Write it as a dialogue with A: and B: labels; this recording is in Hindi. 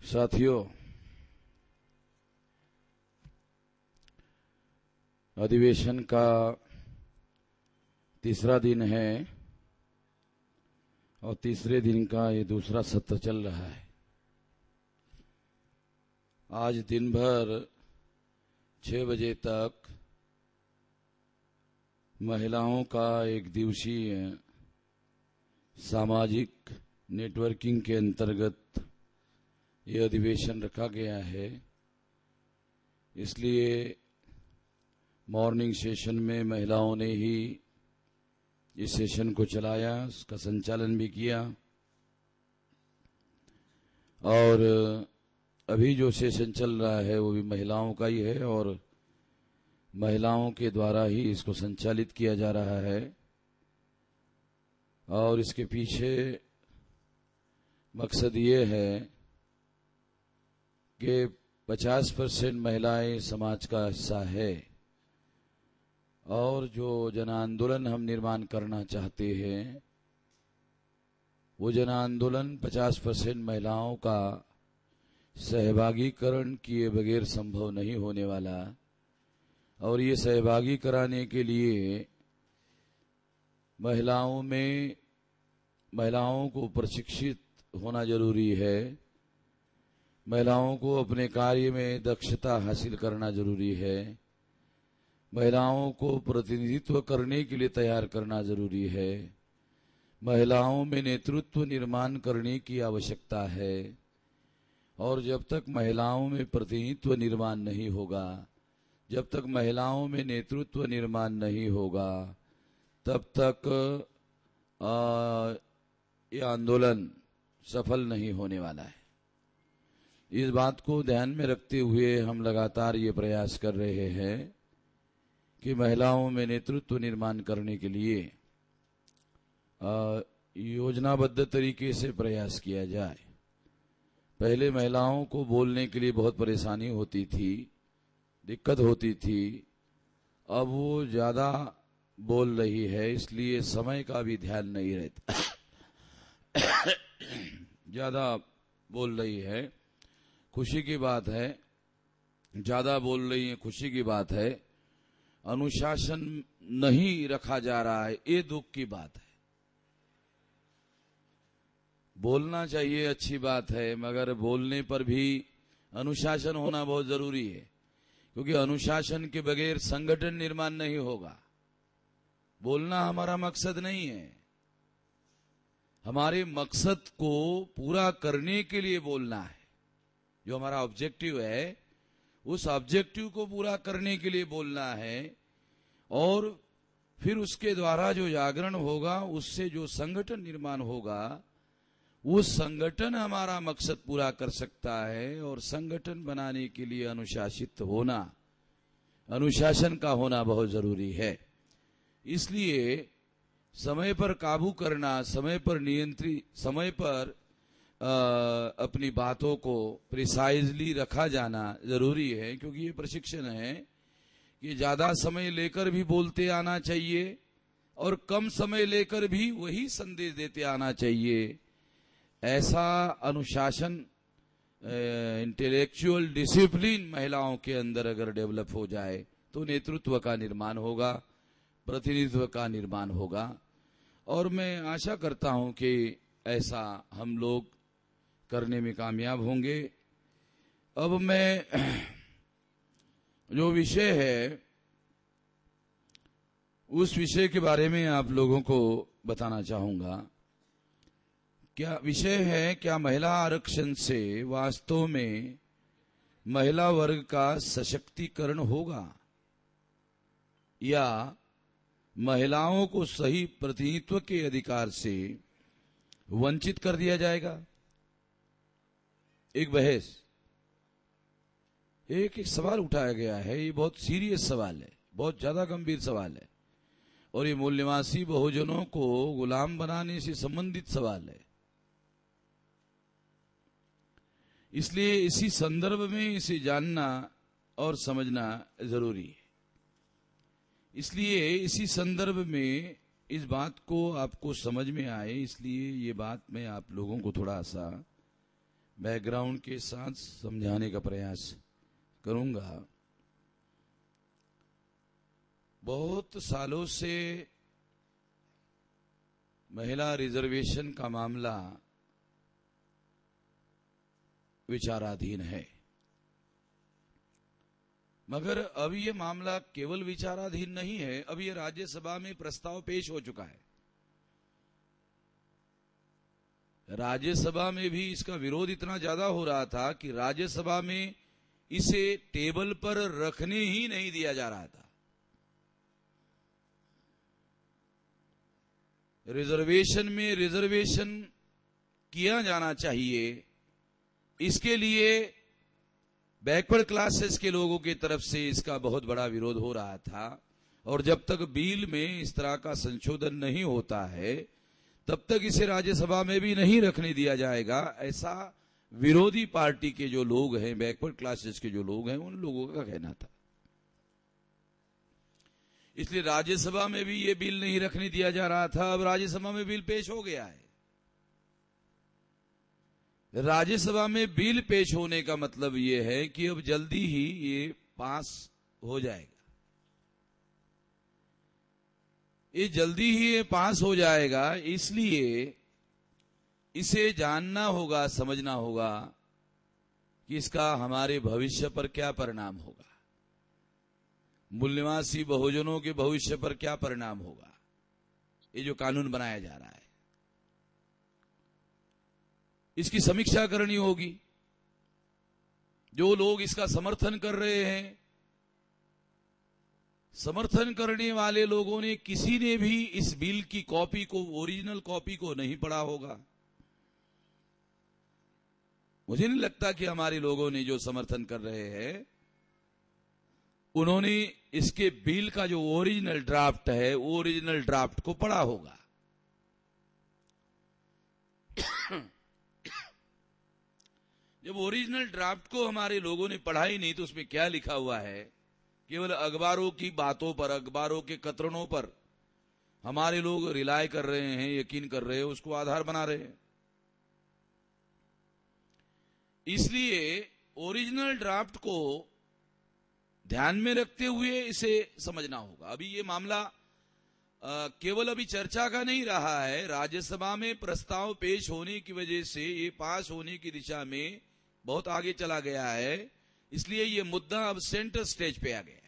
A: साथियों, अधिवेशन का तीसरा दिन है और तीसरे दिन का ये दूसरा सत्र चल रहा है। आज दिन भर 6 बजे तक महिलाओं का एक दिवसीय सामाजिक नेटवर्किंग के अंतर्गत ये अधिवेशन रखा गया है। इसलिए मॉर्निंग सेशन में महिलाओं ने ही इस सेशन को चलाया, उसका संचालन भी किया और अभी जो सेशन चल रहा है वो भी महिलाओं का ही है और महिलाओं के द्वारा ही इसको संचालित किया जा रहा है। और इसके पीछे मकसद ये है कि 50% महिलाएं समाज का हिस्सा है और जो जन आंदोलन हम निर्माण करना चाहते हैं वो जन आंदोलन 50% महिलाओं का सहभागीकरण किए बगैर संभव नहीं होने वाला। और ये सहभागी कराने के लिए महिलाओं को प्रशिक्षित होना जरूरी है, महिलाओं को अपने कार्य में दक्षता हासिल करना जरूरी है, महिलाओं को प्रतिनिधित्व करने के लिए तैयार करना जरूरी है, महिलाओं में नेतृत्व निर्माण करने की आवश्यकता है। और जब तक महिलाओं में प्रतिनिधित्व निर्माण नहीं होगा, जब तक महिलाओं में नेतृत्व निर्माण नहीं होगा, तब तक ये आंदोलन सफल नहीं होने वाला है। इस बात को ध्यान में रखते हुए हम लगातार ये प्रयास कर रहे हैं कि महिलाओं में नेतृत्व निर्माण करने के लिए योजनाबद्ध तरीके से प्रयास किया जाए। पहले महिलाओं को बोलने के लिए बहुत परेशानी होती थी, दिक्कत होती थी। अब वो ज्यादा बोल रही है, इसलिए समय का भी ध्यान नहीं रहता। ज्यादा बोल रही है, खुशी की बात है। ज्यादा बोल रही है, खुशी की बात है। अनुशासन नहीं रखा जा रहा है, ये दुख की बात है। बोलना चाहिए, अच्छी बात है, मगर बोलने पर भी अनुशासन होना बहुत जरूरी है, क्योंकि अनुशासन के बगैर संगठन निर्माण नहीं होगा। बोलना हमारा मकसद नहीं है, हमारे मकसद को पूरा करने के लिए बोलना है। जो हमारा ऑब्जेक्टिव है, उस ऑब्जेक्टिव को पूरा करने के लिए बोलना है। और फिर उसके द्वारा जो जागरण होगा, उससे जो संगठन निर्माण होगा, वो संगठन हमारा मकसद पूरा कर सकता है। और संगठन बनाने के लिए अनुशासित होना, अनुशासन का होना बहुत जरूरी है। इसलिए समय पर काबू करना, समय पर अपनी बातों को प्रिसाइजली रखा जाना जरूरी है, क्योंकि ये प्रशिक्षण है कि ज्यादा समय लेकर भी बोलते आना चाहिए और कम समय लेकर भी वही संदेश देते आना चाहिए। ऐसा अनुशासन, इंटेलेक्चुअल डिसिप्लिन महिलाओं के अंदर अगर डेवलप हो जाए तो नेतृत्व का निर्माण होगा, प्रतिनिधित्व का निर्माण होगा। और मैं आशा करता हूं कि ऐसा हम लोग करने में कामयाब होंगे। अब मैं जो विषय है उस विषय के बारे में आप लोगों को बताना चाहूंगा। क्या विषय है, क्या महिला आरक्षण से वास्तव में महिला वर्ग का सशक्तिकरण होगा या महिलाओं को सही प्रतिनिधित्व के अधिकार से वंचित कर दिया जाएगा? एक बहस, एक सवाल उठाया गया है। ये बहुत सीरियस सवाल है, बहुत ज्यादा गंभीर सवाल है और ये मूल्यवासी बहुजनों को गुलाम बनाने से संबंधित सवाल है। इसलिए इसी संदर्भ में इसे जानना और समझना जरूरी है। इसलिए इसी संदर्भ में इस बात को आपको समझ में आए, इसलिए ये बात मैं आप लोगों को थोड़ा सा बैकग्राउंड के साथ समझाने का प्रयास करूंगा। बहुत सालों से महिला रिजर्वेशन का मामला विचाराधीन है, मगर अब ये मामला केवल विचाराधीन नहीं है, अब ये राज्यसभा में प्रस्ताव पेश हो चुका है। राज्यसभा में भी इसका विरोध इतना ज्यादा हो रहा था कि राज्यसभा में इसे टेबल पर रखने ही नहीं दिया जा रहा था। रिजर्वेशन में रिजर्वेशन किया जाना चाहिए, इसके लिए बैकवर्ड क्लासेस के लोगों की तरफ से इसका बहुत बड़ा विरोध हो रहा था। और जब तक बिल में इस तरह का संशोधन नहीं होता है तब तक इसे राज्यसभा में भी नहीं रखने दिया जाएगा, ऐसा विरोधी पार्टी के जो लोग हैं, बैकवर्ड क्लासेस के जो लोग हैं, उन लोगों का कहना था। इसलिए राज्यसभा में भी ये बिल नहीं रखने दिया जा रहा था। अब राज्यसभा में बिल पेश हो गया है। राज्यसभा में बिल पेश होने का मतलब ये है कि अब जल्दी ही ये पास हो जाएगा। ये जल्दी ही ये पास हो जाएगा, इसलिए इसे जानना होगा, समझना होगा कि इसका हमारे भविष्य पर क्या परिणाम होगा, मूल्यवासी बहुजनों के भविष्य पर क्या परिणाम होगा। ये जो कानून बनाया जा रहा है, इसकी समीक्षा करनी होगी। जो लोग इसका समर्थन कर रहे हैं, समर्थन करने वाले लोगों ने किसी ने भी इस बिल की कॉपी को, ओरिजिनल कॉपी को नहीं पढ़ा होगा। मुझे नहीं लगता कि हमारे लोगों ने जो समर्थन कर रहे हैं उन्होंने इसके बिल का जो ओरिजिनल ड्राफ्ट है, ओरिजिनल ड्राफ्ट को पढ़ा होगा। जब ओरिजिनल ड्राफ्ट को हमारे लोगों ने पढ़ा ही नहीं तो उसमें क्या लिखा हुआ है, केवल अखबारों की बातों पर, अखबारों के कतरनों पर हमारे लोग रिलाय कर रहे हैं, यकीन कर रहे हैं, उसको आधार बना रहे हैं। इसलिए ओरिजिनल ड्राफ्ट को ध्यान में रखते हुए इसे समझना होगा। अभी ये मामला केवल अभी चर्चा का नहीं रहा है, राज्यसभा में प्रस्ताव पेश होने की वजह से ये पास होने की दिशा में बहुत आगे चला गया है। इसलिए ये मुद्दा अब सेंटर स्टेज पे आ गया।